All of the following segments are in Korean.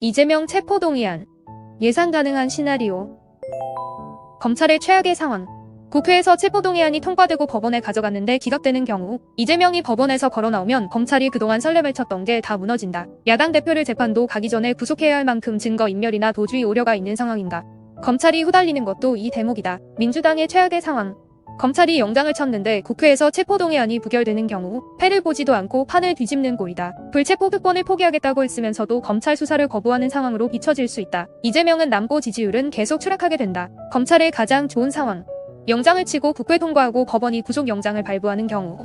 이재명 체포동의안. 예상 가능한 시나리오. 검찰의 최악의 상황. 국회에서 체포동의안이 통과되고 법원에 가져갔는데 기각되는 경우 이재명이 법원에서 걸어나오면 검찰이 그동안 설렘을 쳤던 게 다 무너진다. 야당 대표를 재판도 가기 전에 구속해야 할 만큼 증거인멸이나 도주의 우려가 있는 상황인가. 검찰이 후달리는 것도 이 대목이다. 민주당의 최악의 상황. 검찰이 영장을 쳤는데 국회에서 체포동의안이 부결되는 경우 패를 보지도 않고 판을 뒤집는 꼴이다. 불체포 특권을 포기하겠다고 했으면서도 검찰 수사를 거부하는 상황으로 비춰질 수 있다. 이재명은 남고 지지율은 계속 추락하게 된다. 검찰의 가장 좋은 상황. 영장을 치고 국회 통과하고 법원이 구속영장을 발부하는 경우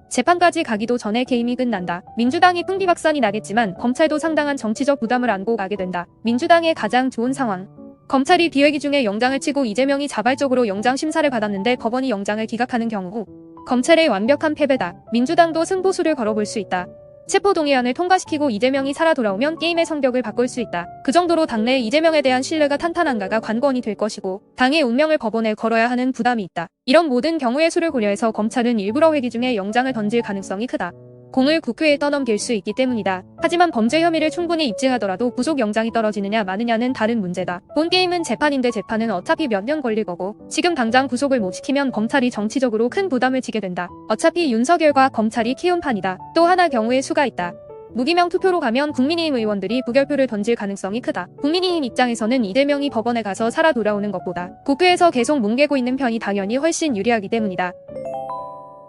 재판까지 가기도 전에 게임이 끝난다. 민주당이 풍비박산이 나겠지만 검찰도 상당한 정치적 부담을 안고 가게 된다. 민주당의 가장 좋은 상황. 검찰이 비회기 중에 영장을 치고 이재명이 자발적으로 영장 심사를 받았는데 법원이 영장을 기각하는 경우 검찰의 완벽한 패배다. 민주당도 승부수를 걸어볼 수 있다. 체포동의안을 통과시키고 이재명이 살아 돌아오면 게임의 성격을 바꿀 수 있다. 그 정도로 당내 이재명에 대한 신뢰가 탄탄한가가 관건이 될 것이고 당의 운명을 법원에 걸어야 하는 부담이 있다. 이런 모든 경우의 수를 고려해서 검찰은 일부러 회기 중에 영장을 던질 가능성이 크다. 공을 국회에 떠넘길 수 있기 때문이다. 하지만 범죄 혐의를 충분히 입증하더라도 구속영장이 떨어지느냐 마느냐는 다른 문제다. 본 게임은 재판인데 재판은 어차피 몇 년 걸릴 거고 지금 당장 구속을 못 시키면 검찰이 정치적으로 큰 부담을 지게 된다. 어차피 윤석열과 검찰이 키운 판이다. 또 하나 경우의 수가 있다. 무기명 투표로 가면 국민의힘 의원들이 부결표를 던질 가능성이 크다. 국민의힘 입장에서는 이재명이 법원에 가서 살아 돌아오는 것보다 국회에서 계속 뭉개고 있는 편이 당연히 훨씬 유리하기 때문이다.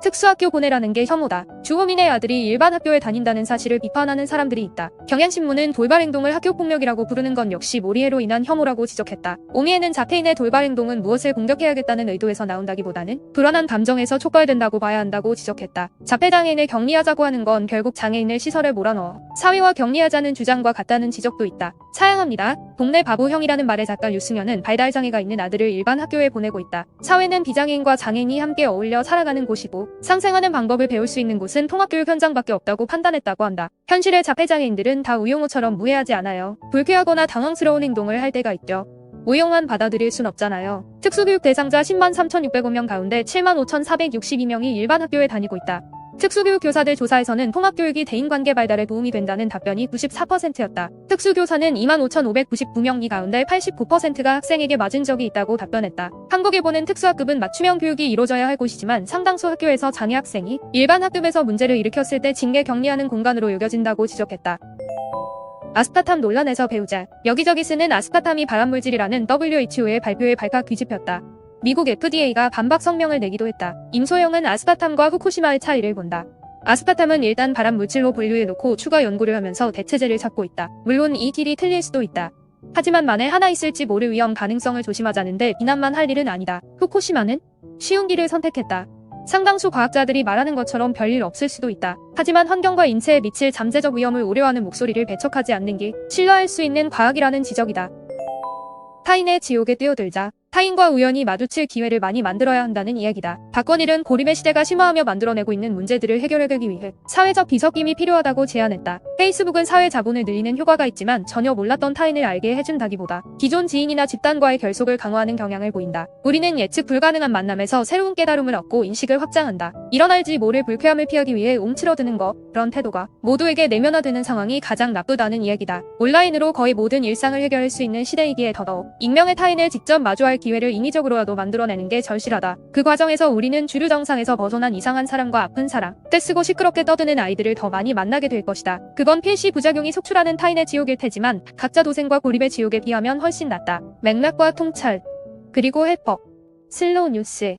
특수학교 보내라는 게 혐오다. 주호민의 아들이 일반 학교에 다닌다는 사실을 비판하는 사람들이 있다. 경향신문은 돌발 행동을 학교폭력이라고 부르는 건 역시 몰이해로 인한 혐오라고 지적했다. 오미에는 자폐인의 돌발 행동은 무엇을 공격해야겠다는 의도에서 나온다기보다는 불안한 감정에서 촉발된다고 봐야 한다고 지적했다. 자폐장애인을 격리하자고 하는 건 결국 장애인을 시설에 몰아넣어 사회와 격리하자는 주장과 같다는 지적도 있다. 사양합니다. 동네 바보형이라는 말의 작가 유승현은 발달장애가 있는 아들을 일반 학교에 보내고 있다. 사회는 비장애인과 장애인이 함께 어울려 살아가는 곳이고 상생하는 방법을 배울 수 있는 곳은 통합교육 현장밖에 없다고 판단했다고 한다. 현실의 자폐장애인들은 다 우용우처럼 무해하지 않아요. 불쾌하거나 당황스러운 행동을 할 때가 있죠. 우용만 받아들일 순 없잖아요. 특수교육 대상자 10만 3,605명 가운데 7만 5,462명이 일반 학교에 다니고 있다. 특수교육 교사들 조사에서는 통합교육이 대인관계 발달에 도움이 된다는 답변이 94%였다. 특수교사는 25,599명 이 가운데 89%가 학생에게 맞은 적이 있다고 답변했다. 한국일보는 특수학급은 맞춤형 교육이 이루어져야 할 곳이지만 상당수 학교에서 장애 학생이 일반 학급에서 문제를 일으켰을 때 징계 격리하는 공간으로 여겨진다고 지적했다. 아스파탐 논란에서 배우자. 여기저기 쓰는 아스파탐이 발암물질이라는 WHO의 발표에 발칵 뒤집혔다. 미국 FDA가 반박 성명을 내기도 했다. 임소영은 아스파탐과 후쿠시마의 차이를 본다. 아스파탐은 일단 발암물질로 분류해놓고 추가 연구를 하면서 대체제를 찾고 있다. 물론 이 길이 틀릴 수도 있다. 하지만 만에 하나 있을지 모를 위험 가능성을 조심하자는데 비난만 할 일은 아니다. 후쿠시마는 쉬운 길을 선택했다. 상당수 과학자들이 말하는 것처럼 별일 없을 수도 있다. 하지만 환경과 인체에 미칠 잠재적 위험을 우려하는 목소리를 배척하지 않는 게 신뢰할 수 있는 과학이라는 지적이다. 타인의 지옥에 뛰어들자. 타인과 우연히 마주칠 기회를 많이 만들어야 한다는 이야기다. 박건일은 고립의 시대가 심화하며 만들어내고 있는 문제들을 해결하기 위해 사회적 비석임이 필요하다고 제안했다. 페이스북은 사회 자본을 늘리는 효과가 있지만 전혀 몰랐던 타인을 알게 해준다기보다 기존 지인이나 집단과의 결속을 강화하는 경향을 보인다. 우리는 예측 불가능한 만남에서 새로운 깨달음을 얻고 인식을 확장한다. 이런 알지 모를 불쾌함을 피하기 위해 움츠러드는 것, 그런 태도가 모두에게 내면화되는 상황이 가장 나쁘다는 이야기다. 온라인으로 거의 모든 일상을 해결할 수 있는 시대이기에 더더욱 익명의 타인을 직접 마주할 기회를 인위적으로라도 만들어내는 게 절실하다. 그 과정에서 우리는 주류 정상에서 벗어난 이상한 사람과 아픈 사람, 떼쓰고 시끄럽게 떠드는 아이들을 더 많이 만나게 될 것이다. 그건 필시 부작용이 속출하는 타인의 지옥일 테지만 각자 도생과 고립의 지옥에 비하면 훨씬 낫다. 맥락과 통찰, 그리고 해법. 슬로우 뉴스.